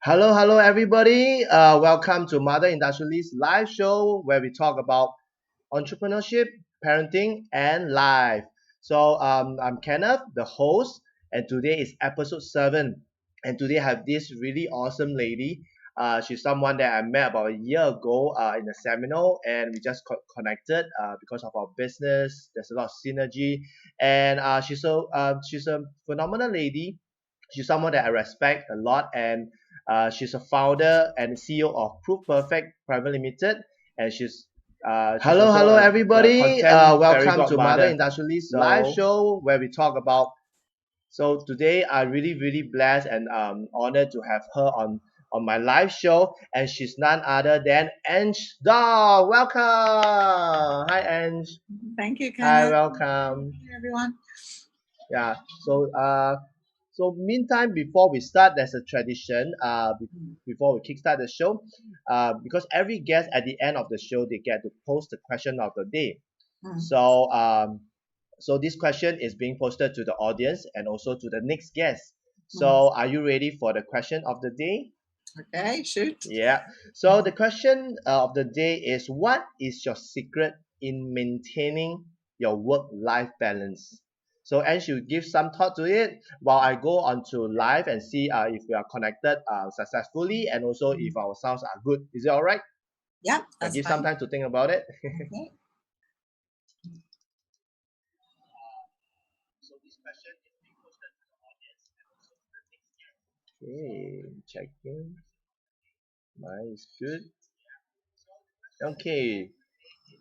Hello, everybody. Welcome to Mother Industrialist live show where we talk about entrepreneurship, parenting, and life. I'm Kenneth, the host, and today is episode 7. And today I have this really awesome lady. She's someone that I met about a year ago in a seminar, and we just connected because of our business. There's a lot of synergy, and she's a phenomenal lady. She's someone that I respect a lot, and she's a founder and CEO of Proof Perfect Private Limited, and she's Hello, also the everybody. content fairy Welcome to Mother godmother. Industrialist live So show where we talk about. so today I'm really blessed and honored to have her on my live show, and she's none other than Ange Dove. Welcome. Hi Ange. Thank you, Hi, Kenneth. welcome. Hey, everyone. Yeah. So meantime, before we start, there's a tradition. Before we kickstart the show, because every guest at the end of the show they get to post the question of the day. Mm. So this question is being posted to the audience and also to the next guest. So are you ready for the question of the day? Okay, shoot. Yeah. So the question of the day is, what is your secret in maintaining your work-life balance? So Ange, you give some thought to it while I go on to live and see if we are connected successfully and also if our sounds are good. Is it all right? Yeah, I that's give some fine. time to think about it. Okay. So this question is being posted to the audience and also to the next guest. Okay, checking. Mine is good. Okay,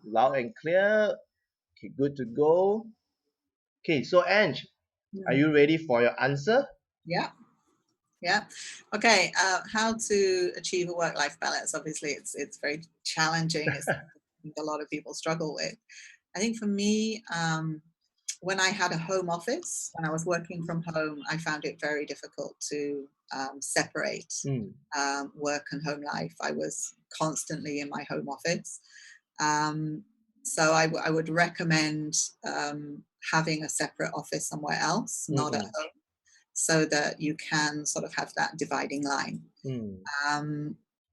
loud and clear. Okay, good to go. Okay, so Ange, are you ready for your answer? Yeah. Yeah. Okay. How to achieve a work-life balance? Obviously, it's very challenging. It's something a lot of people struggle with. I think for me, when I had a home office, when I was working from home, I found it very difficult to separate Mm. work and home life. I was constantly in my home office. So I would recommend having a separate office somewhere else, not at Mm-mm. home, so that you can sort of have that dividing line. Mm.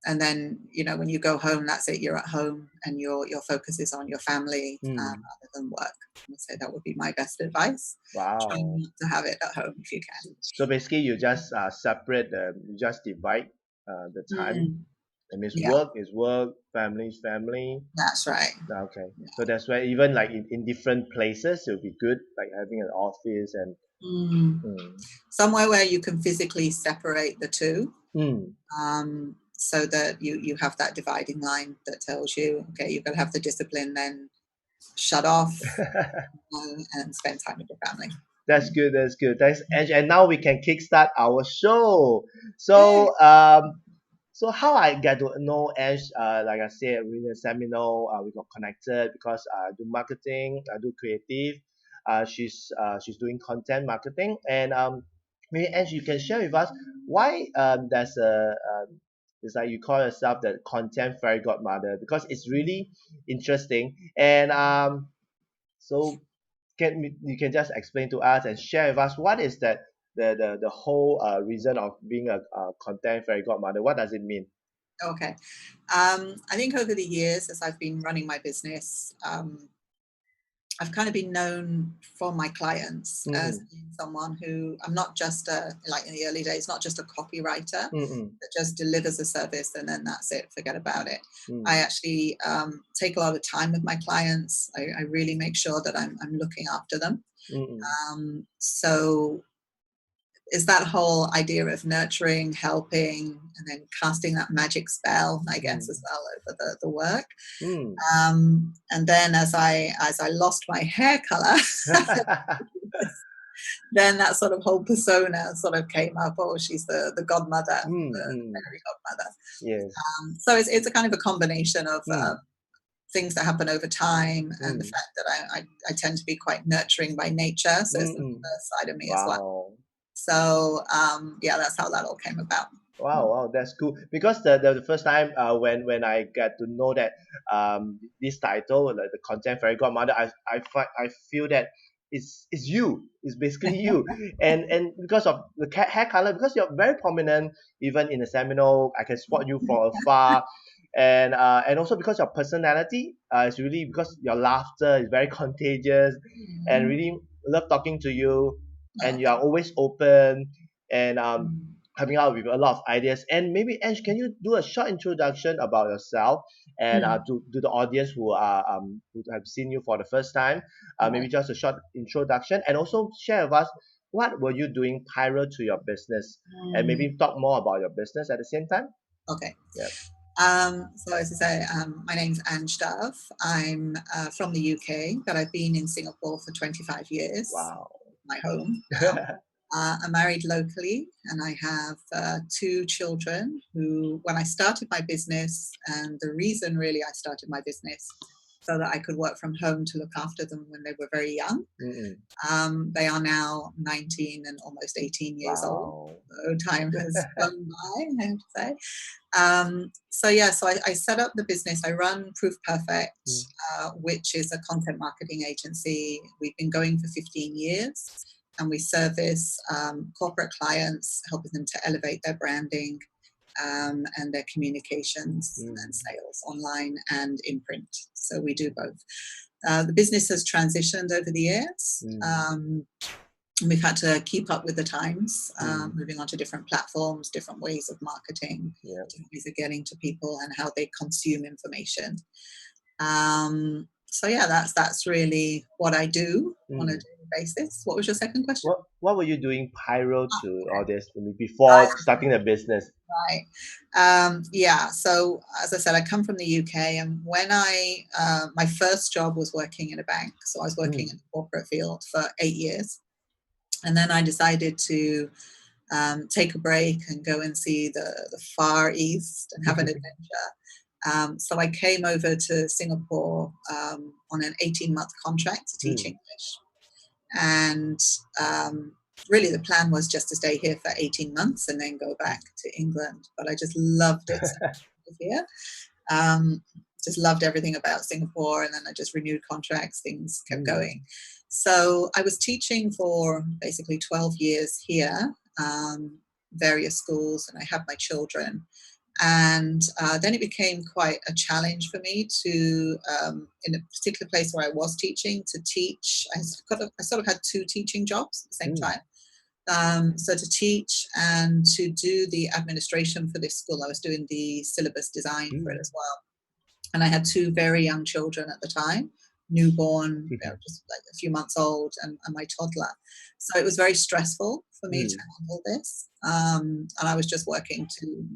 And then, when you go home, that's it. You're at home, and your focus is on your family rather than work. I would say that would be my best advice. Try Wow. not to have it at home if you can. So basically, you just you just divide the time. Mm, That means yeah, work is work, family is family. that's right. Okay. Yeah. So that's why even like in different places, it would be good, like having an office and. Mm. Mm. Somewhere where you can physically separate the two, Mm. so that you have that dividing line that tells you, okay, you've got to have the discipline, then shut off and spend time with your family. That's good. That's good. Thanks, Ange. And now we can kickstart our show. Yay. So how I get to know Ange, like I said, in the seminar, we got connected because I do marketing, I do creative. She's doing content marketing, and maybe Ange, you can share with us why there's a it's like you call yourself the content fairy godmother because it's really interesting, and so you can just explain to us and share with us what is that the whole reason of being a content fairy godmother. What does it mean? Okay. I think over the years, as I've been running my business, I've kind of been known for my clients as Mm-mm. being someone who I'm not just like in the early days, not just a copywriter Mm-mm. that just delivers a service and then that's it, forget about it. Mm. I actually take a lot of time with my clients. I really make sure that I'm looking after them. Mm-mm. So is that whole idea of nurturing, helping, and then casting that magic spell, I guess, as well over the work. Mm. And then as I lost my hair color, then that sort of whole persona sort of came up. Oh, she's the godmother, Mm, the mm. fairy godmother. Yes. So it's a kind of a combination of Mm. things that happen over time and the Mm. fact that I tend to be quite nurturing by nature. So it's the Mm-mm. first side of me as well. Wow. So yeah, that's how that all came about. Wow, that's cool. Because the first time when I get to know that this title, like the content fairy godmother, I feel that it's you. It's basically you. And because of the hair color, because you're very prominent, even in the seminar, I can spot you from afar. And also because your personality is really, because your laughter is very contagious, and really love talking to you, and you are always open, and coming out with a lot of ideas. And maybe, Ange, can you do a short introduction about yourself, and to the audience who have seen you for the first time, maybe just a short introduction, and also share with us what were you doing prior to your business, and maybe talk more about your business at the same time. Okay. Yeah. So as I say, my name's Ange Dove. I'm from the UK, but I've been in Singapore for 25 years. Wow. My home now. I'm married locally, and I have 2 children who, when I started my business, and the reason really I started my business, so that I could work from home to look after them when they were very young. They are now 19 and almost 18 years old. So time has gone by, I have to say. So I set up the business. I run Proof Perfect, which is a content marketing agency. We've been going for 15 years, and we service corporate clients, helping them to elevate their branding and their communications and sales online and in print. So we do both. The business has transitioned over the years. We've had to keep up with the times, moving on to different platforms, different ways of marketing, different ways of getting to people and how they consume information. So yeah, that's really what I do on a daily basis. What was your second question? What were you doing prior to all this, before starting the business? Right. Yeah. So as I said, I come from the UK, and when my first job was working in a bank. So I was working in the corporate field for 8 years, and then I decided to take a break and go and see the Far East and have an adventure. So I came over to Singapore on an 18-month contract to teach English. And really the plan was just to stay here for 18 months and then go back to England. But I just loved it here. Just loved everything about Singapore. And then I just renewed contracts, things kept going. So I was teaching for basically 12 years here, various schools, and I had my children. And then it became quite a challenge for me to, in a particular place where I was teaching, to teach. I sort of had 2 teaching jobs at the same time. So to teach and to do the administration for this school, I was doing the syllabus design for it as well. And I had 2 very young children at the time, newborn, just like a few months old, and my toddler. So it was very stressful for me to handle this. And I was just working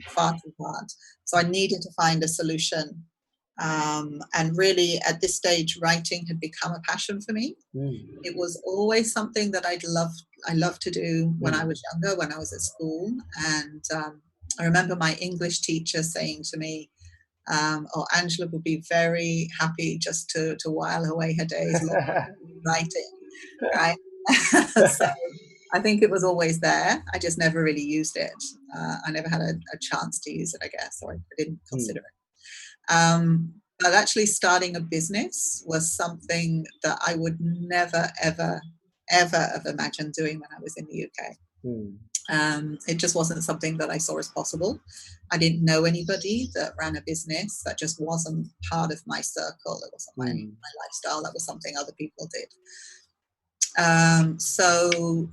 far too hard. So I needed to find a solution. And really at this stage, writing had become a passion for me. It was always something that I loved to do when I was younger, when I was at school. And I remember my English teacher saying to me, Angela would be very happy just to while away her days writing, right? So I think it was always there. I just never really used it. I never had a chance to use it, I guess, or I didn't consider it. But actually starting a business was something that I would never, ever, ever have imagined doing when I was in the UK. It just wasn't something that I saw as possible. I didn't know anybody that ran a business. That just wasn't part of my circle. It wasn't my lifestyle. That was something other people did. So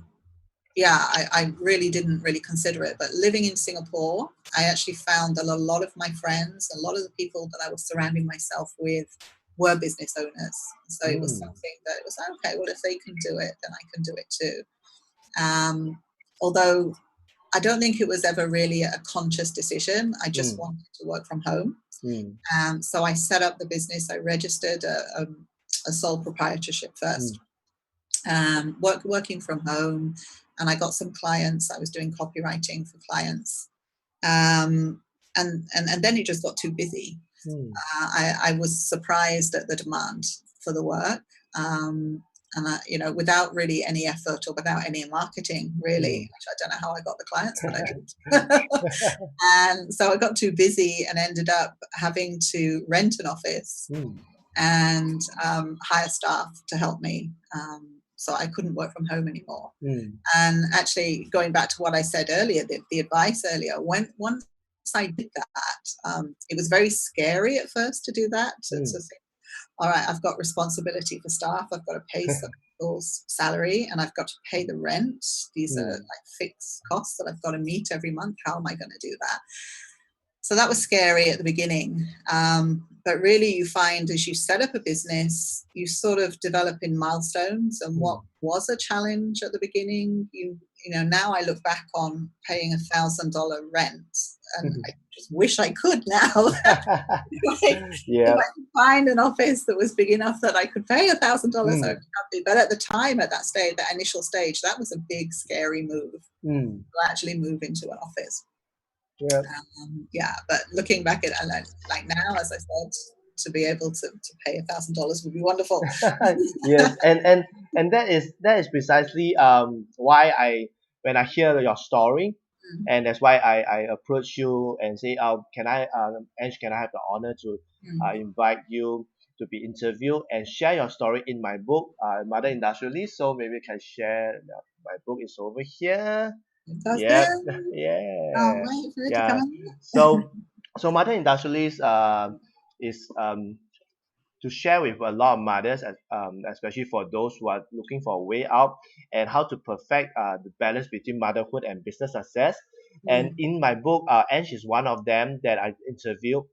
yeah, I really didn't really consider it. But living in Singapore, I actually found that a lot of my friends, a lot of the people that I was surrounding myself with were business owners. So it was something that it was, okay, well, if they can do it, then I can do it too. Although I don't think it was ever really a conscious decision. I just wanted to work from home. So I set up the business. I registered a sole proprietorship first, working from home. And I got some clients. I was doing copywriting for clients. And then it just got too busy. I was surprised at the demand for the work. And I, without really any effort or without any marketing, really, which I don't know how I got the clients, but I did. And so I got too busy and ended up having to rent an office and hire staff to help me. so I couldn't work from home anymore. Mm. And actually, going back to what I said earlier, the advice earlier, once I did that, it was very scary at first to do that, to think, all right, I've got responsibility for staff, I've got to pay people's salary, and I've got to pay the rent. These are like fixed costs that I've got to meet every month. How am I going to do that? So that was scary at the beginning. But really, you find as you set up a business, you sort of develop in milestones. And what was a challenge at the beginning, you know, now I look back on paying $1,000 rent, and I just wish I could now. If I could find an office that was big enough that I could pay $1,000, I'd be happy. But at the time, at that stage, that initial stage, that was a big, scary move to actually move into an office. But looking back at it, like now, as I said, to be able to pay $1,000 would be wonderful. Yes, and that is precisely why when I hear your story, and that's why I approach you and say, can I Ange, can I have the honor to invite you to be interviewed and share your story in my book, Mother Industrialist. So maybe you can share. My book is over here. Yeah. I'll wait for it to come in. So Mother Industrialist is to share with a lot of mothers, especially for those who are looking for a way out and how to perfect the balance between motherhood and business success. And in my book, Ange is one of them that I interviewed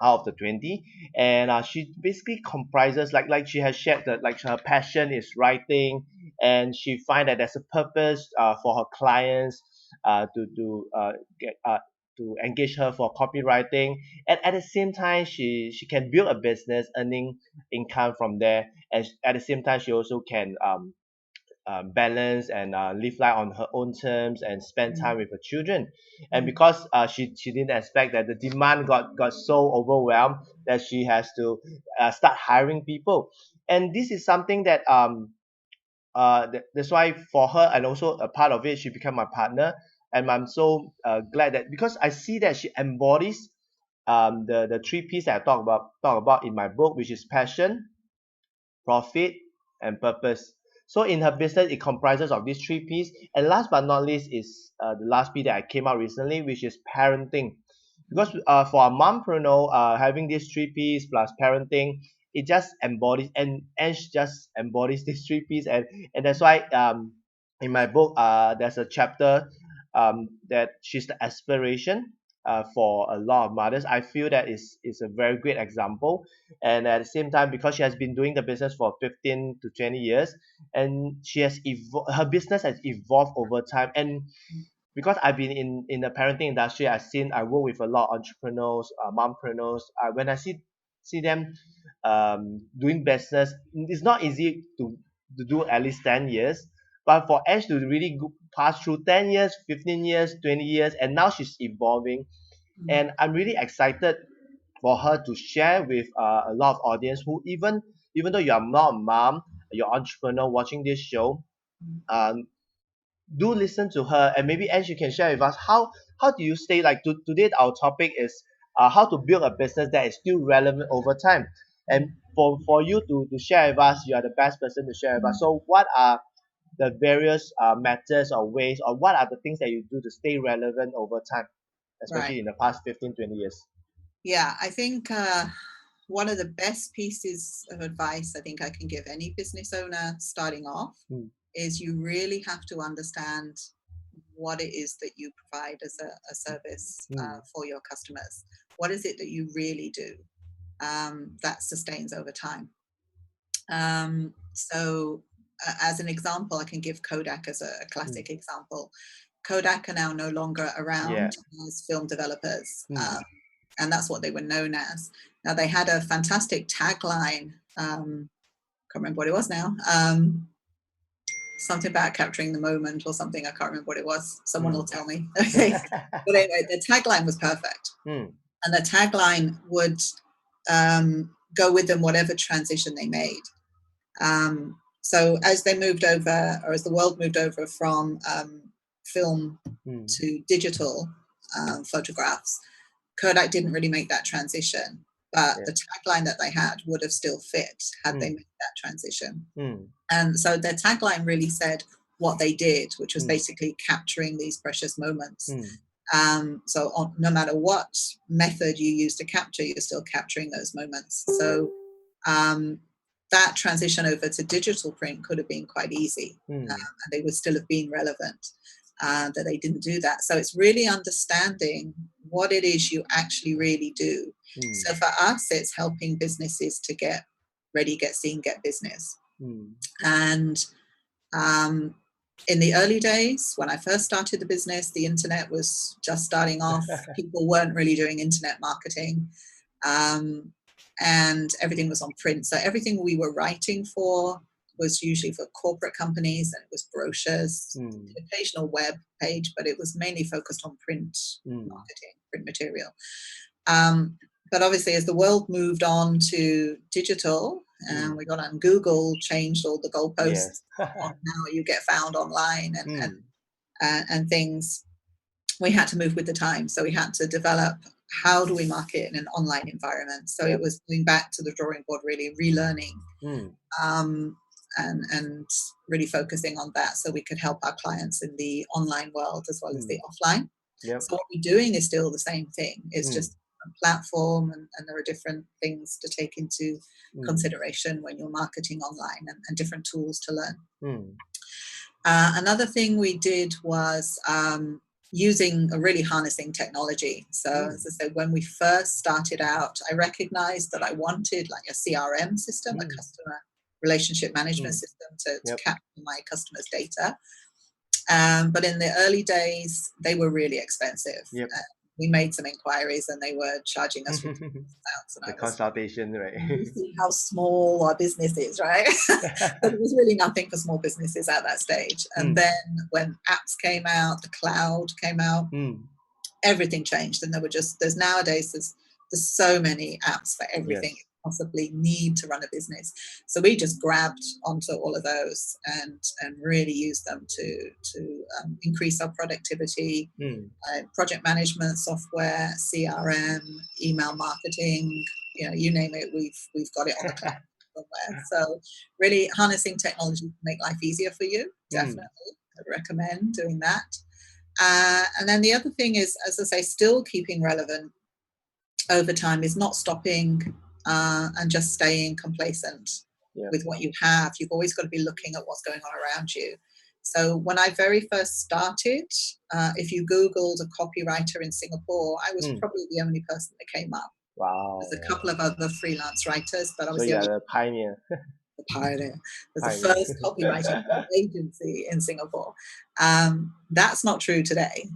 out of the 20, and she basically comprises like she has shared that like her passion is writing, and she find that there's a purpose for her clients to engage her for copywriting, and at the same time she can build a business earning income from there, and at the same time she also can balance and live life on her own terms and spend time with her children. And because she didn't expect that the demand got so overwhelmed that she has to start hiring people, and this is something that that's why for her, and also a part of it, she became my partner. And I'm so glad that because I see that she embodies the three P's that I talk about in my book, which is passion, profit, and purpose. So in her business, it comprises of these three P's. And last but not least is the last P that I came out recently, which is parenting. Because for a mompreneur, having these three P's plus parenting, it just embodies, and she just embodies these three P's, and that's why in my book there's a chapter that she's the aspiration for a lot of mothers. I feel that is a very great example, and at the same time, because she has been doing the business for 15 to 20 years, and she has her business has evolved over time. And because I've been in the parenting industry, I work with a lot of entrepreneurs, mompreneurs. When I see them doing business, it's not easy to do at least 10 years. But for Ash to really pass through 10 years, 15 years, 20 years, and now she's evolving. And I'm really excited for her to share with a lot of audience who even though you're not a mom, you're entrepreneur watching this show, um, do listen to her, and maybe Ange, you can share with us how do you stay like today our topic is how to build a business that is still relevant over time. And for you to share with us, you are the best person to share with us. So what are the various methods or ways, or what are the things that you do to stay relevant over time, especially in the past 15, 20 years? Yeah, I think one of the best pieces of advice I think I can give any business owner starting off is you really have to understand what it is that you provide as a service for your customers. What is it that you really do that sustains over time? So as an example, I can give Kodak as a classic example. Kodak are now no longer around as film developers. And that's what they were known as. Now, they had a fantastic tagline. Can't remember what it was now. Something about capturing the moment or something. I can't remember what it was. Someone will tell me. Okay. But anyway, the tagline was perfect. And the tagline would go with them whatever transition they made. So as they moved over, or as the world moved over from film to digital photographs, Kodak didn't really make that transition. but Yeah. the tagline that they had would have still fit had they made that transition. And so their tagline really said what they did, which was basically capturing these precious moments. So no matter what method you use to capture, you're still capturing those moments. So that transition over to digital print could have been quite easy, and they would still have been relevant. That they didn't do that. So it's really understanding what it is you actually really do. So for us, it's helping businesses to get ready, get seen, get business. And in the early days, when I first started the business, the internet was just starting off. People weren't really doing internet marketing. And everything was on print. So everything we were writing for was usually for corporate companies, and it was brochures, occasional web page, but it was mainly focused on print marketing, print material. But obviously, as the world moved on to digital, and we got on Google, changed all the goalposts on how you get found online and things. We had to move with the times. So we had to develop, how do we market in an online environment? So it was going back to the drawing board, really relearning and really focusing on that so we could help our clients in the online world as well as the offline. So what we're doing is still the same thing. It's just a platform, and there are different things to take into consideration when you're marketing online, and different tools to learn. Another thing we did was really harnessing technology. So as I said, when we first started out, I recognized that I wanted like a CRM system, a customer relationship management system to capture my customers' data. But in the early days, they were really expensive. We made some inquiries and they were charging us ridiculous amounts. The consultation, right? You see how small our business is, right? But it was really nothing for small businesses at that stage. And then when apps came out, the cloud came out, everything changed. And there's nowadays so many apps for everything you possibly need to run a business. So we just grabbed onto all of those and really used them to increase our productivity. Project management software, CRM, email marketing, you name it, we've got it on the cloud somewhere. So really harnessing technology to make life easier for you, definitely. I'd recommend doing that. And then the other thing is, as I say, still keeping relevant over time, is not stopping and just staying complacent with what you have. You've always got to be looking at what's going on around you. So when I very first started, if you Googled a copywriter in Singapore, I was probably the only person that came up. Wow. There's a couple of other freelance writers, but I was So you're the pioneer. The pioneer. There's the first copywriting agency in Singapore. That's not true today.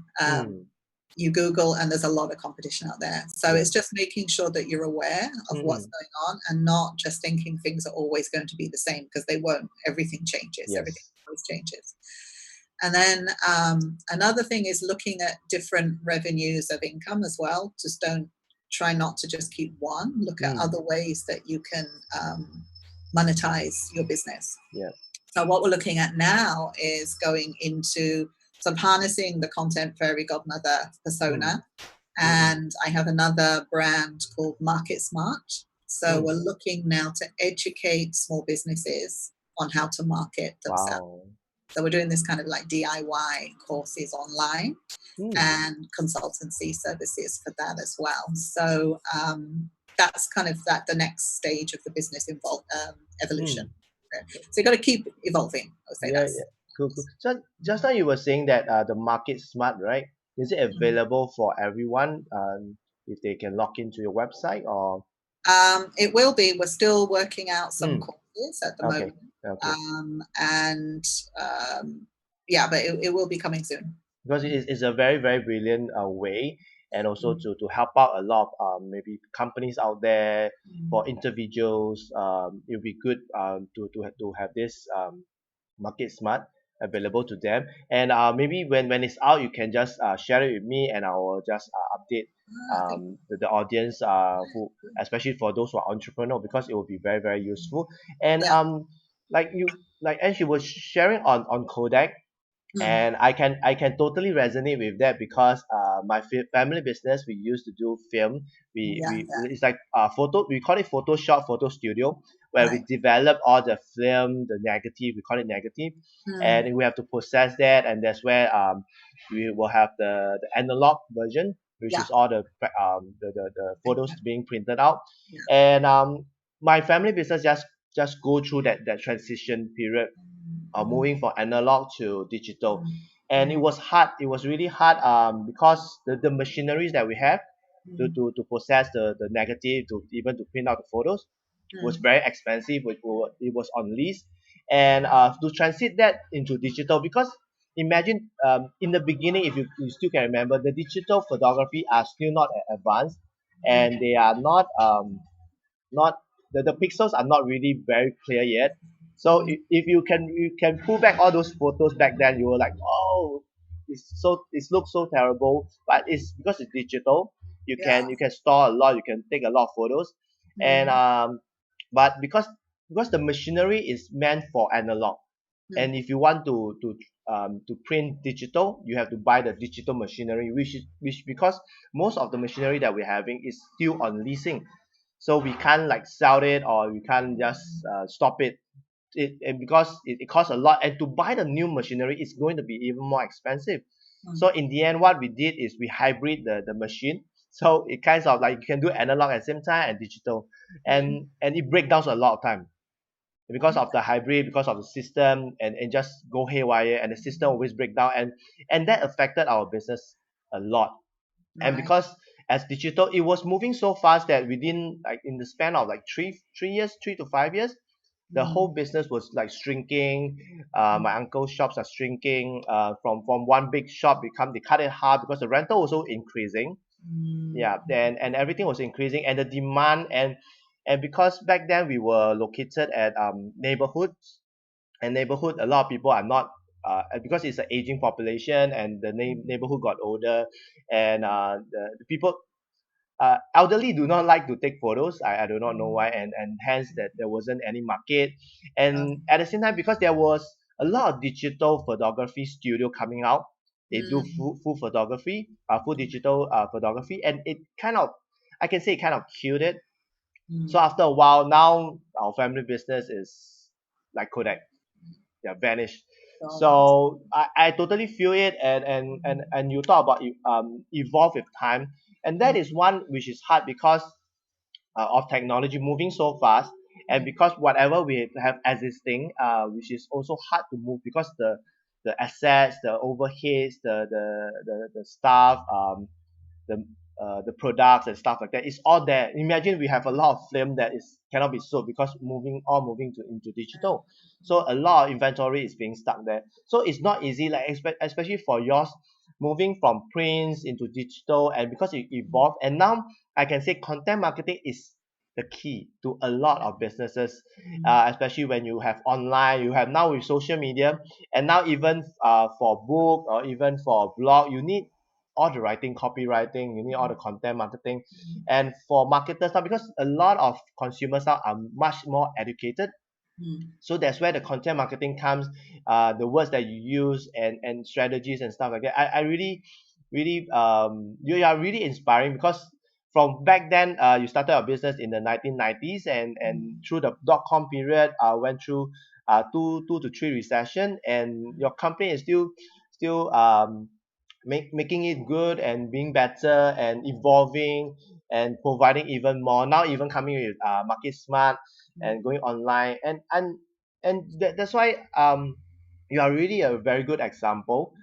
You Google and there's a lot of competition out there. So it's just making sure that you're aware of what's going on and not just thinking things are always going to be the same, because they won't. Everything changes. Everything always changes. And then another thing is looking at different revenues of income as well. Just try not to just keep one. Look at other ways that you can monetize your business. So what we're looking at now is going into harnessing the Content Fairy Godmother persona. And I have another brand called Market Smart. So we're looking now to educate small businesses on how to market themselves. So we're doing this kind of like DIY courses online and consultancy services for that as well. So that's kind of the next stage of the business evolution. So you've got to keep evolving. I would say that's. Cool. So just now you were saying that the Market Smart, right? Is it available for everyone if they can log into your website, or? It will be. We're still working out some courses at the moment. But it will be coming soon. Because it's a very, very brilliant way, and also to help out a lot of maybe companies out there, for individuals. It would be good to have this Market Smart available to them. And maybe when it's out, you can just share it with me, and I will just update the audience, who, especially for those who are entrepreneur, because it will be very, very useful. And like Ange was sharing on Kodak, and I can totally resonate with that, because my family business, we used to do film. We Yeah. it's like photo. We call it Photoshop photo studio, where we Right. develop all the film, the negative. We call it negative, Mm. and we have to process that, and that's where we will have the analog version, which Yeah. is all the photos being printed out, Yeah. and my family business just go through that transition period of Mm. moving from analog to digital, Mm. and it Mm. was hard. It was really hard because the machineries that we have Mm. to process the negative, to even to print out the photos, was Mm. very expensive. It was on lease, and to transit that into digital, because imagine in the beginning, if you still can remember, the digital photography are still not advanced, Mm. and they are not the pixels are not really very clear yet. So Mm. if you can pull back all those photos back then, you were like, oh, it looks so terrible. But it's because it's digital. You Yeah. can store a lot. You can take a lot of photos, and Mm. but because the machinery is meant for analog, Mm. and if you want to print digital, you have to buy the digital machinery, which because most of the machinery that we're having is still on leasing, so we can't like sell it, or we can't just stop it. And because it costs a lot, and to buy the new machinery is going to be even more expensive. So Mm. in the end, what we did is we hybrid the machine, so it kind of like you can do analog at the same time and digital, Mm. and it breaks down a lot of time because of the hybrid, because of the system, and just go haywire, and the system always break down, and that affected our business a lot. And Right. because as digital, it was moving so fast that within like in the span of like 3 years, 3 to 5 years, the whole Mm. business was like shrinking. Mm. My uncle's shops are shrinking. From one big shop become, they cut it half because the rental also increasing. Mm. Yeah, and everything was increasing, and the demand, and because back then we were located at neighborhoods, and neighborhood, a lot of people are not because it's an aging population, and the neighborhood got older, and the people, elderly do not like to take photos. I do not know Mm. why, and hence that there wasn't any market. Oh. And at the same time, because there was a lot of digital photography studio coming out, they do Mm. full photography, full digital photography, and it kind of, I can say, it kind of killed it. So Mm. after a while, now our family business is like Kodak, yeah, vanished. God. So I totally feel it, and you talk about evolve with time, and that Mm. is one which is hard because of technology moving so fast, and Mm. because whatever we have existing, which is also hard to move, because the assets, the overheads, the staff, the the products and stuff like that, it's all there. Imagine we have a lot of film that is cannot be sold because moving to into digital, so a lot of inventory is being stuck there. So it's not easy, like especially for yours, moving from prints into digital, and because it evolved, and now I can say content marketing is the key to a lot of businesses, Mm. especially when you have online, you have now with social media, and now even for book, or even for blog, you need all the writing, copywriting, you need all the content marketing. And for marketers now, because a lot of consumers now are much more educated, Mm. so that's where the content marketing comes, the words that you use, and strategies and stuff like that. I really you are really inspiring, because from back then, you started your business in the 1990s, and Mm. through the dot-com period, went through two to three recession, and your company is still making it good, and being better, and evolving, and providing even more, now even coming with market smart, Mm. and going online, that's why you are really a very good example,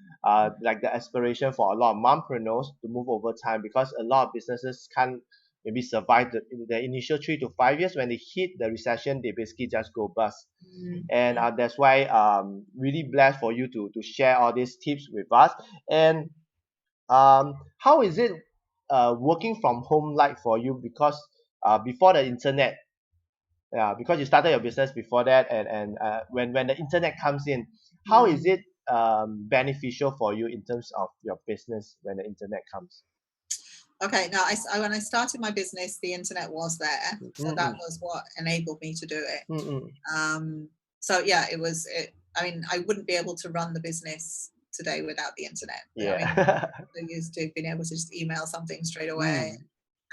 like the aspiration for a lot of mompreneurs to move over time, because a lot of businesses can't maybe survive the initial 3 to 5 years. When they hit the recession, they basically just go bust. Mm. And that's why really blessed for you to share all these tips with us. And how is it working from home like for you? Because before the internet, yeah, because you started your business before that, and when the internet comes in, how is Mm. it beneficial for you in terms of your business when the internet comes? Okay, now when I started my business, the internet was there, so that Mm-mm, was what enabled me to do it. mm-mm, So yeah, I mean, I wouldn't be able to run the business today without the internet. I mean, Yeah. they're used to being able to just email something straight away. Mm.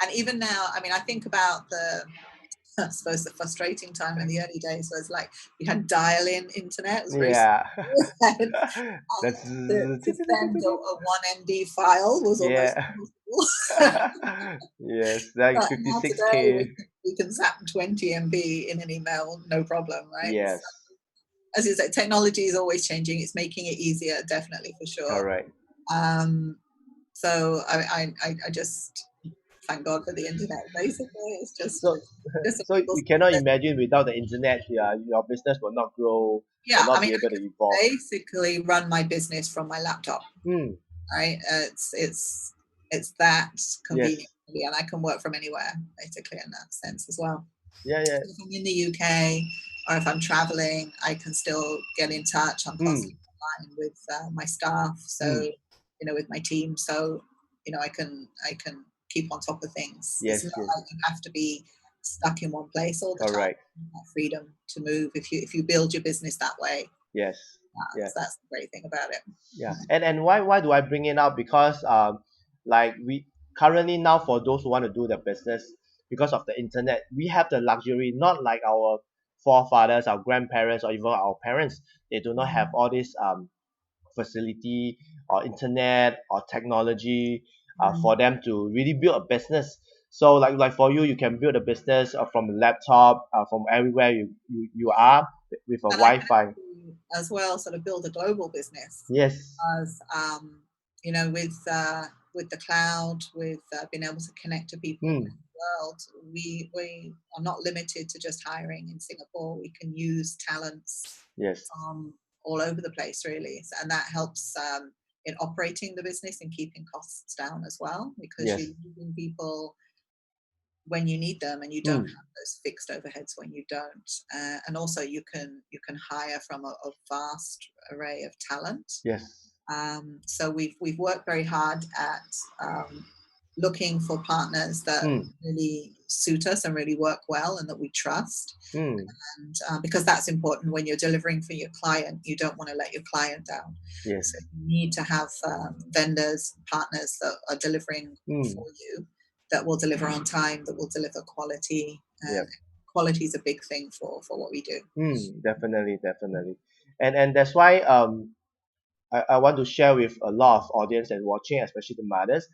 And even now, I mean, I think about I suppose the frustrating time in the early days was like we had dial-in internet. It was very Yeah. and That's to send a 1 MB file was almost yeah. impossible. Yes, like But now today 56K. we can zap 20 MB in an email, no problem, right? Yes, So, as you say, technology is always changing. It's making it easier, definitely for sure. correct. Um, so I just thank God for the internet. Basically, it's So, just so so people. you cannot imagine without the internet, yeah, your business will not grow, will Yeah, I not mean, be able I to can evolve. basically run my business from my laptop. Hmm. Right? It's that convenient, Yes. really, and I can work from anywhere, basically, in that sense as well. Yeah, yeah. If I'm in the UK or if I'm traveling, I can still get in touch. I'm Hmm. constantly online with my staff, Hmm. so with my team. So I can keep on top of things. It's Yes, not yes. like you have to be stuck in one place all the time. Correct. You have freedom to move if you build your business that way. Yes. Yeah. That's the great thing about it. Yeah. And why do I bring it up? Because like we currently now, for those who want to do the business, because of the internet, we have the luxury, not like our forefathers, our grandparents, or even our parents. They do not have all this facility or internet or technology Mm. for them to really build a business. So like for you, you can build a business from a laptop, from everywhere you are, with a And I Wi-Fi. as well sort of build a global business Yes. as with the cloud, with being able to connect to people around Hmm. the world. We are not limited to just hiring in Singapore. We can use talents Yes. from all over the place, really, and that helps in operating the business and keeping costs down as well, because Yes. you're using people when you need them and you don't Hmm. have those fixed overheads when you don't, and also you can hire from a vast array of talent. Yes. So we've worked very hard at looking for partners that Hmm. really suit us and really work well and that we trust. Hmm. And because that's important when you're delivering for your client, you don't want to let your client down. Yes. So you need to have vendors, partners that are delivering Hmm. for you, that will deliver on time, that will deliver quality. And Yep. quality is a big thing for what we do. Definitely, definitely. And that's why I want to share with a lot of audience and watching, especially the mothers,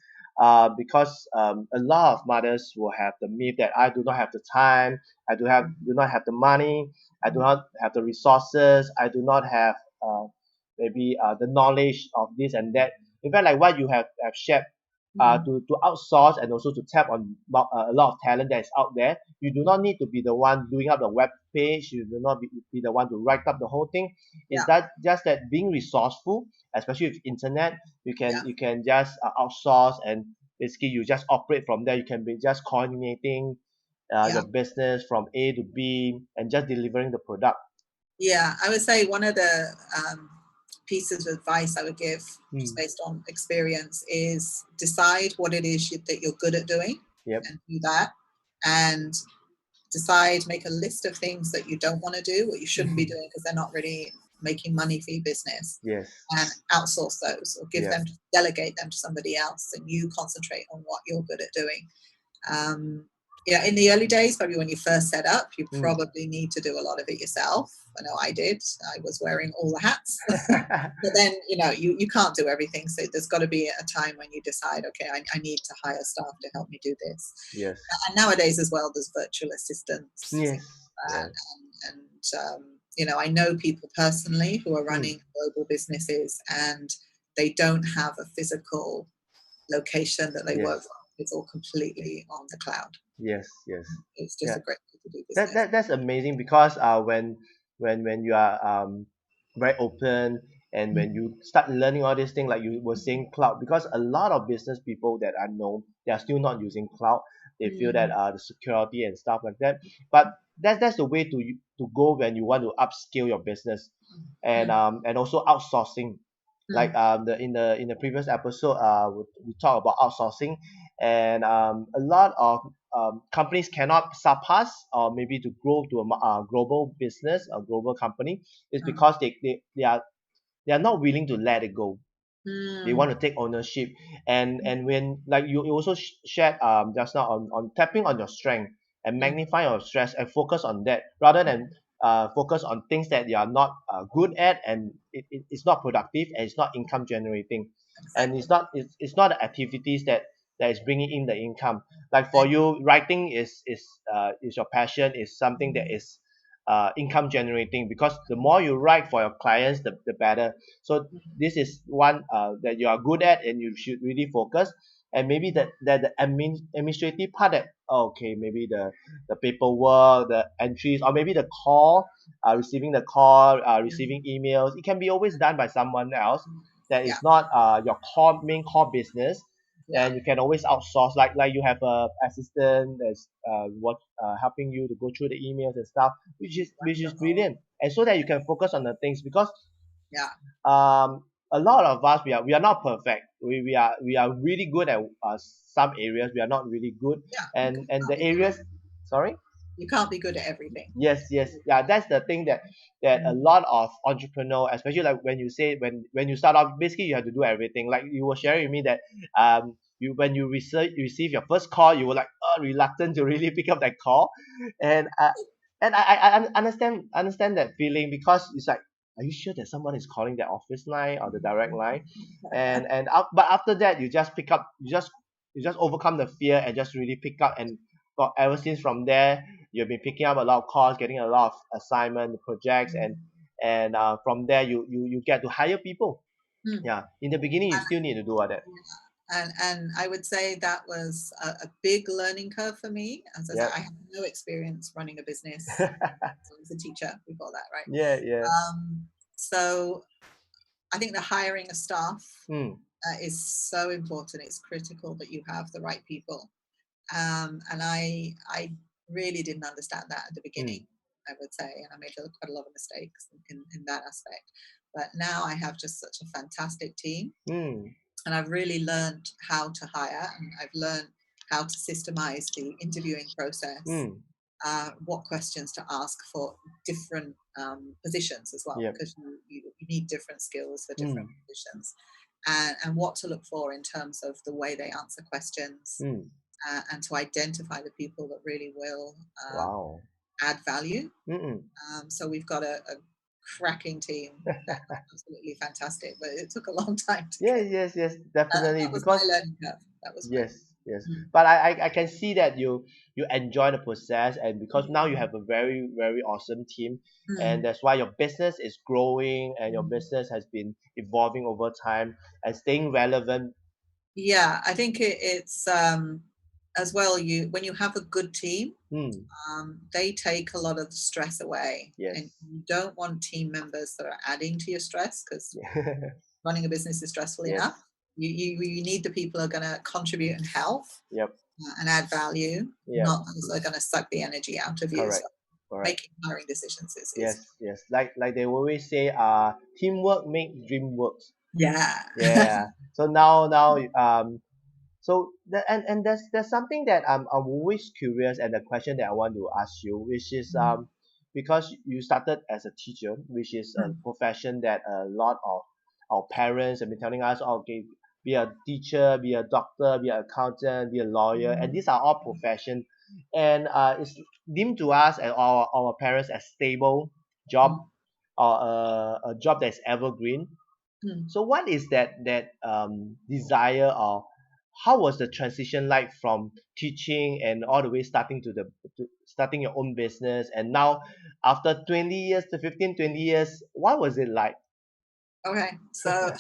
because a lot of mothers will have the myth that I do not have the time, I do not have the money, I do not have the resources, I do not have maybe the knowledge of this and that. In fact, like what you have shared, Mm. to outsource and also to tap on a lot of talent that is out there. You do not need to be the one doing up the web page. You do not be the one to write up the whole thing. Is Yeah, that just that being resourceful, especially with internet, yeah, you can just outsource, and basically you just operate from there. You can be just coordinating yeah. your business from A to B and just delivering the product. Yeah, I would say one of the pieces of advice I would give, just Hmm. based on experience, is decide what it is that you're good at doing Yep. and do that. And make a list of things that you don't want to do, what you shouldn't be doing because they're not really making money for your business, Yes. and outsource those or Yes. delegate them to somebody else, and you concentrate on what you're good at doing. In the early days, probably when you first set up, you Hmm. probably need to do a lot of it yourself. I know I did. I was wearing all the hats. But then, you can't do everything. So there's got to be a time when you decide, okay, I need to hire staff to help me do this. Yes. And nowadays as well, there's virtual assistants, Yes. things like that. Yes. I know people personally who are Hmm. running global businesses, and they don't have a physical location that they Yes. work from. It's all completely on the cloud. Yes. Yes. It's just Yeah. a great way to do That, business. that that's amazing, because when you are very open, and when Mm, you start learning all these things, like you were saying cloud, because a lot of business people that I know, they are still not using cloud. They feel that mm, the security and stuff like that. But that's the way to go when you want to upscale your business. mm, And also outsourcing, like mm, in the previous episode, we talk about outsourcing. And a lot of companies cannot surpass, or maybe to grow to a global business, a global company, is mm, because they are they are not willing to let it go. They want to take ownership. And when, like you also shared just now on tapping on your strength and magnify your stress and focus on that rather than focus on things that you are not good at, and it's not productive and it's not income generating, and Exactly. it's not the activities that is bringing in the income. Like for you, writing is your passion, is something that is income generating, because the more you write for your clients, the better. So this is one that you are good at and you should really focus. And maybe that the administrative part, that okay, maybe the paperwork, the entries, or maybe the call, receiving the call, receiving emails, it can be always done by someone else that Yeah, is not your main core business. yeah, And you can always outsource, like you have a assistant that's what helping you to go through the emails and stuff, which is brilliant. And so that you can focus on the things, because yeah, a lot of us, we are not perfect. We are really good at some areas. We are not really good. yeah. And the areas, sorry. You can't be good at everything. Yes, yes, yeah. That's the thing that a lot of entrepreneur, especially like when you say, when you start off, basically you have to do everything. Like you were sharing with me that you when you receive your first call, you were like reluctant to really pick up that call. and uh, and I understand that feeling, because it's like, are you sure that someone is calling the office line or the direct line? But after that, you just pick up, you just overcome the fear and just really pick up. And ever since from there, you've been picking up a lot of calls, getting a lot of assignment projects, and from there you get to hire people. Mm. Yeah, in the beginning you still need to do all that. And I would say that was a big learning curve for me. As I said, Yep. I have no experience running a business. I was a teacher before that, right? Yeah, yeah. So I think the hiring of staff Mm, is so important. It's critical that you have the right people. And I really didn't understand that at the beginning, mm, I would say, and I made quite a lot of mistakes in that aspect. But now I have just such a fantastic team, mm, and I've really learned how to hire, and I've learned how to systemize the interviewing process, mm. what questions to ask for different positions as well, Yep. because you need different skills for different Mm, positions, and what to look for in terms of the way they answer questions, mm. and to identify the people that really will Wow. add value. Mm-mm. So we've got a cracking team that are absolutely fantastic, but it took a long time to Yes, get. yes, yes, And definitely. that was my Because learning curve. That was my. yes, yes. Mm, But I can see that you enjoy the process, and because now you mm, have a very, very awesome team, and mm, that's why your business is growing and your mm. business has been evolving over time and staying relevant. Yeah, I think it's as well. You when you have a good team, Hmm. they take a lot of the stress away, and Yes. you don't want team members that are adding to your stress, because running a business is stressful Yes. enough. You need the people who are going to contribute and help, Yep. and add value, Yep. not those that are going to suck the energy out of you. So Correct. Correct. making hiring decisions is Yes. Yes. Like they always say, teamwork makes dream works. yeah. Yeah. So now so and there's something that I'm always curious, and the question that I want to ask you, which is Mm, because you started as a teacher, which is a mm, profession that a lot of our parents have been telling us, "Oh, okay, be a teacher, be a doctor, be an accountant, be a lawyer," and mm, these are all profession, and it's deemed to us and our parents as stable job, mm, or a job that's evergreen. mm. So what is that desire, or how was the transition like from teaching and all the way starting your own business, and now after 20 years to 15, 20 years, what was it like? Okay, so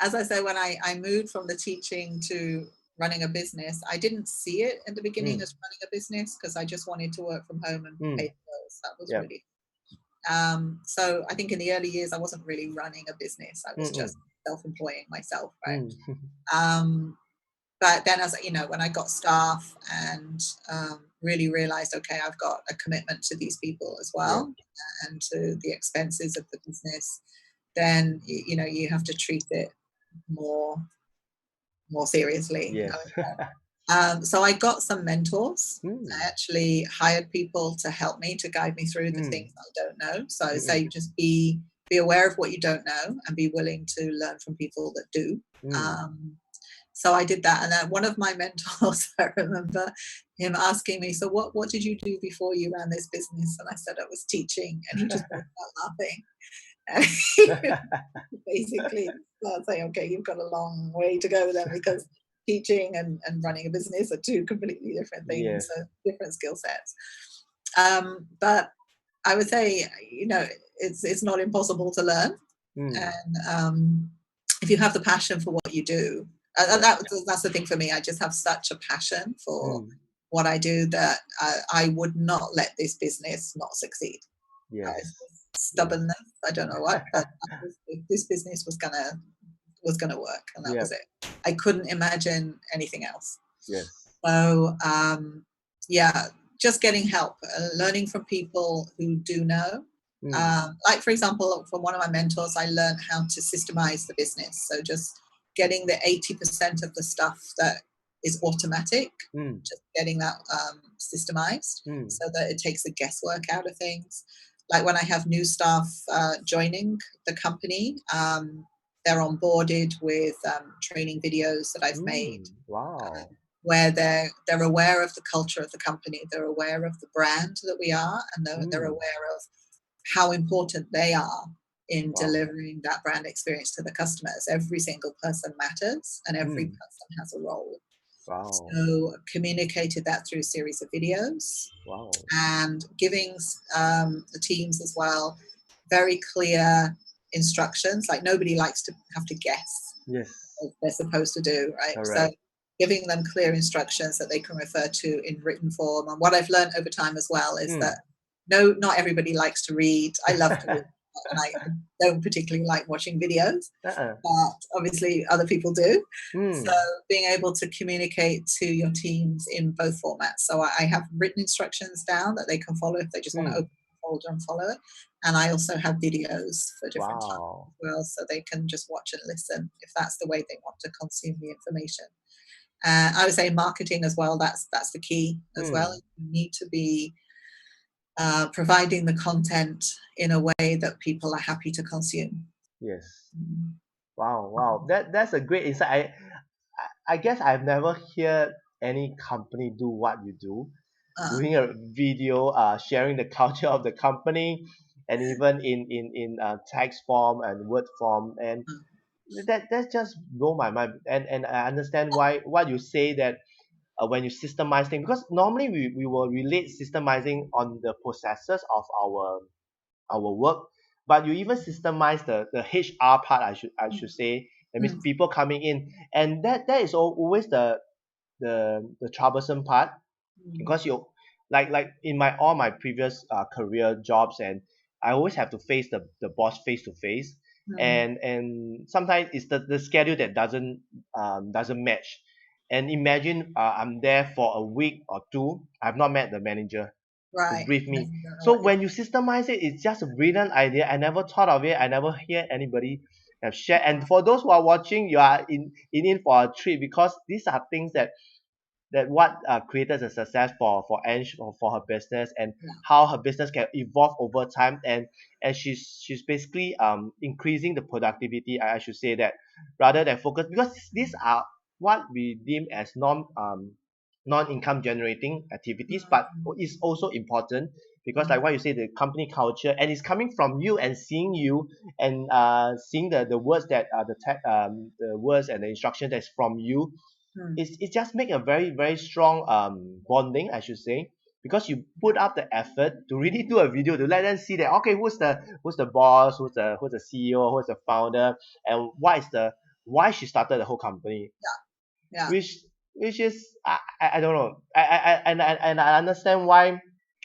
as I say, when I moved from the teaching to running a business, I didn't see it in the beginning Mm, as running a business, because I just wanted to work from home and pay mm, the bills. That was yep. really. So I think in the early years, I wasn't really running a business. I was Mm, just self-employing myself, right? mm, Um, but then, as you know, when I got staff and really realized, okay, I've got a commitment to these people as yep. well, and to the expenses of the business, then you know you have to treat it more more seriously. Yes. So I got some mentors. Mm, I actually hired people to help me, to guide me through the mm, things I don't know. So I mm, say just be be aware of what you don't know and be willing to learn from people that do. So I did that, and then one of my mentors, I remember him asking me, so what did you do before you ran this business? And I said I was teaching, and he just broke out laughing. And he basically started saying, okay, you've got a long way to go then, because teaching and running a business are two completely different things, so different skill sets. But I would say, it's not impossible to learn. And if you have the passion for what you do, that's the thing for me. I just have such a passion for what I do that I would not let this business not succeed. Stubbornness, I don't know what, but this business was gonna work, and that was it. I couldn't imagine anything else. So just getting help, learning from people who do know. Like, for example, from one of my mentors, I learned how to systemize the business. So just getting the 80% of the stuff that is automatic, just getting that systemized, so that it takes the guesswork out of things. Like when I have new staff joining the company, they're onboarded with training videos that I've made. Where they're aware of the culture of the company, they're aware of the brand that we are, and they're aware of how important they are in delivering that brand experience to the customers. Every single person matters, and every person has a role. So communicated that through a series of videos, and giving the teams as well very clear instructions. Like, nobody likes to have to guess what they're supposed to do, right? So giving them clear instructions that they can refer to in written form. And what I've learned over time as well is that not everybody likes to read. I love to read, and I don't particularly like watching videos, but obviously other people do. So being able to communicate to your teams in both formats. So I have written instructions down that they can follow if they just want to open the folder and follow it. And I also have videos for different times as well, so they can just watch and listen if that's the way they want to consume the information. I would say marketing as well, that's the key as well. You need to be providing the content in a way that people are happy to consume. Wow. That's a great insight. I guess I've never heard any company do what you do, doing a video, sharing the culture of the company, and even in text form and word form, and that just blow my mind. And I understand why what you say, that when you systemize things, because normally we will relate systemizing on the processes of our work, but you even systemize the HR part, I should say. That means people coming in, and that is always the troublesome part, because you, like in all my previous career jobs, and I always have to face the boss face to face, and sometimes it's the schedule that doesn't match. And imagine I'm there for a week or two, I've not met the manager to brief me. So when you systemize it, it's just a brilliant idea. I never thought of it. I never hear anybody have shared. And for those who are watching, you are in for a treat, because these are things that what created a success for Ange, or for her business, and how her business can evolve over time. And she's basically increasing the productivity, I should say, that rather than focus, because these are what we deem as non-income generating activities, but it's also important, because like what you say, the company culture, and it's coming from you, and seeing you, and seeing the words that the words and the instruction that's from you. It just make a very very strong bonding, I should say, because you put up the effort to really do a video to let them see that, okay, who's the boss, who's the CEO, who's the founder, and why she started the whole company. Which is, I don't know, and I understand why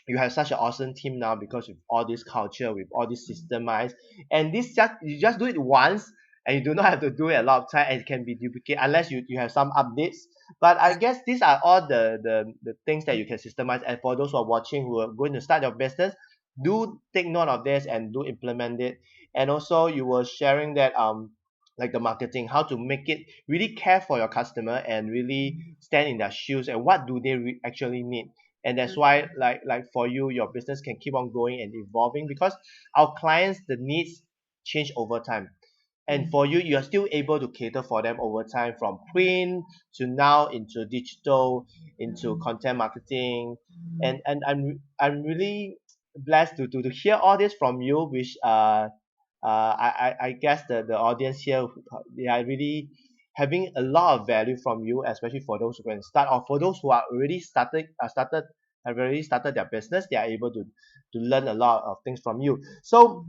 you have such an awesome team now, because with all this culture, with all this systemized, and you just do it once, and you do not have to do it a lot of time, and it can be duplicated unless you have some updates. But I guess these are all the things that you can systemize. And for those who are watching, who are going to start your business, do take note of this and do implement it. And also, you were sharing that like the marketing, how to make it really care for your customer, and really stand in their shoes, and what do they actually need. And that's why, like for you, your business can keep on growing and evolving, because our clients, the needs change over time. And for you, you are still able to cater for them over time, from print to now into digital, into content marketing. And I'm really blessed to hear all this from you, which I guess the audience here, they are really having a lot of value from you, especially for those who can start, or for those who are already have already started their business. They are able to learn a lot of things from you. So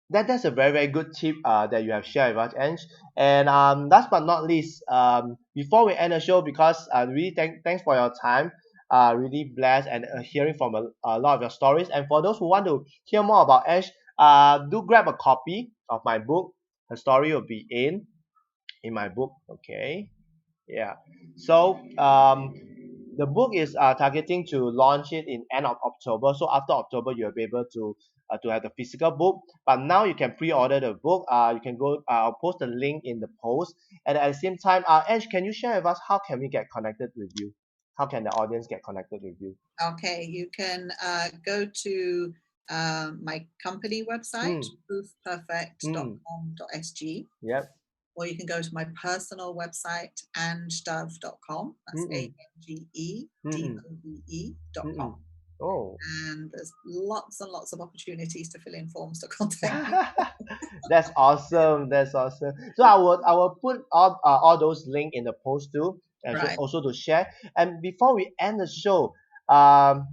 that's a very good tip that you have shared with us, Ange. And last but not least, before we end the show, because really thanks for your time. Really blessed and hearing from a lot of your stories. And for those who want to hear more about Ange, do grab a copy of my book. Her story will be in my book. Okay. Yeah. So the book is targeting to launch it in end of October. So after October, you'll be able to have the physical book. But now you can pre-order the book. You can go. I'll post the link in the post. And at the same time, Ange, can you share with us how can we get connected with you? How can the audience get connected with you? Okay, you can go to my company website, proofperfect.com.sg, Yep. or you can go to my personal website, angedove.com. That's ANGEDOVE.com. Oh. And there's lots and lots of opportunities to fill in forms to contact me. That's awesome. That's awesome. So I will put all those link in the post too, and so Right. also to share. And before we end the show, um,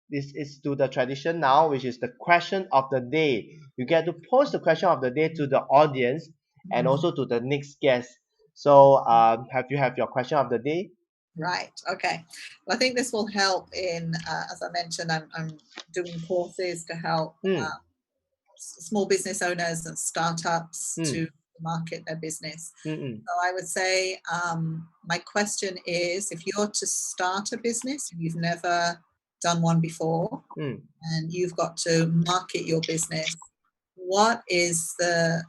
this is to the tradition now, which is the question of the day. You get to post the question of the day to the audience and also to the next guest. So have you have your question of the day? Right. Okay. Well, I think this will help in, as I mentioned, I'm doing courses to help small business owners and startups to market their business. So I would say my question is, if you're to start a business and you've never done one before and you've got to market your business, what is the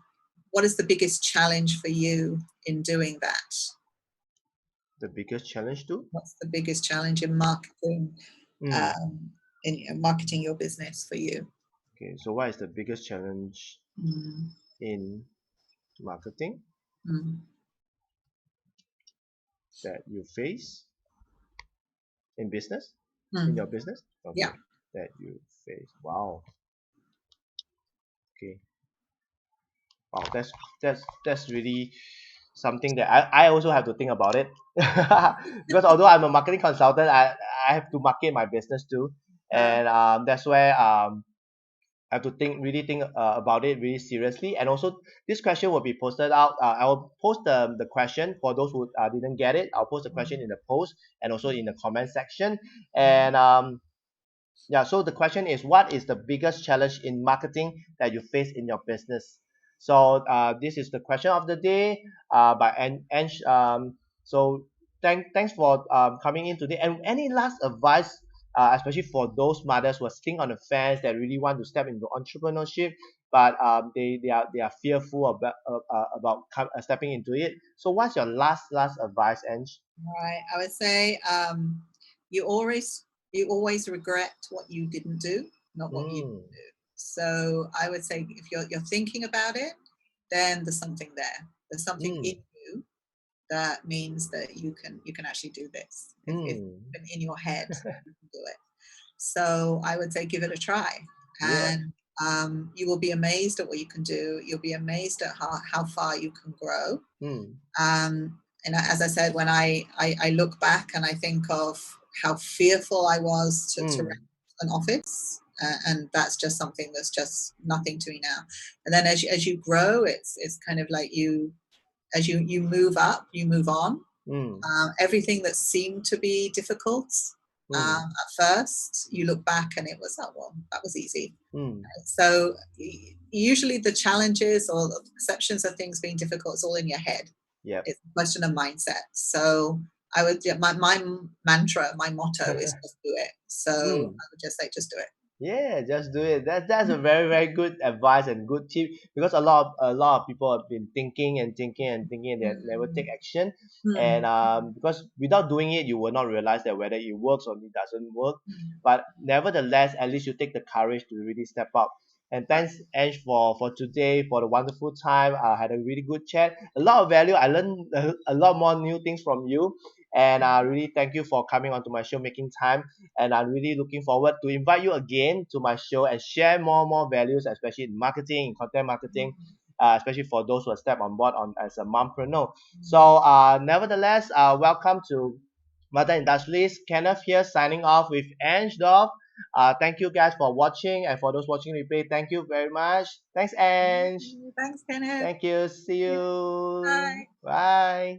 biggest challenge for you in doing that? The biggest challenge too? What's the biggest challenge in marketing marketing your business for you? Okay, so what is the biggest challenge in marketing that you face in business? In your business? Okay. Yeah. That you face. Wow. Okay. Wow, that's really something that I also have to think about it. Because although I'm a marketing consultant, I have to market my business too. And that's where I have to really think about it really seriously. And also this question will be posted out. I will post the question for those who didn't get it. I'll post the question in the post and also in the comment section. And yeah, so the question is, what is the biggest challenge in marketing that you face in your business? So this is the question of the day by Ange. So thanks for coming in today. And any last advice, especially for those mothers who are sitting on the fence that really want to step into entrepreneurship, but they are fearful about stepping into it. So what's your last advice, Ange? Right. I would say you always regret what you didn't do, not what you did do. So I would say if you're thinking about it, then there's something there. There's something in you that means that you can actually do this. If in your head you can do it. So I would say give it a try, and you will be amazed at what you can do. You'll be amazed at how far you can grow. And as I said, when I look back and I think of how fearful I was to rent an office, and that's just something that's just nothing to me now. And then as you grow, it's kind of like as you move up, you move on. Everything that seemed to be difficult at first, you look back and it was, oh well, that was easy. So usually the challenges or the perceptions of things being difficult is all in your head. It's a question of mindset. So I would, my mantra, my motto is just do it. So I would just say, just do it. Yeah, just do it. That's a very good advice and good tip, because a lot of people have been thinking and thinking and thinking and they never take action. And because without doing it, you will not realize that whether it works or it doesn't work. But nevertheless, at least you take the courage to really step up. And thanks, Ange, for today, for the wonderful time. I had a really good chat. A lot of value. I learned a lot more new things from you. And I really thank you for coming onto my show, making time. And I'm really looking forward to invite you again to my show and share more values, especially in marketing, in content marketing, especially for those who have stepped on board on as a mompreneur. So, nevertheless, welcome to Mother Industrialist. Kenneth here, signing off with Ange Dove. Thank you guys for watching, and for those watching replay, thank you very much. Thanks, Ange. Thanks, Kenneth. Thank you. See Yeah, you. bye. Bye.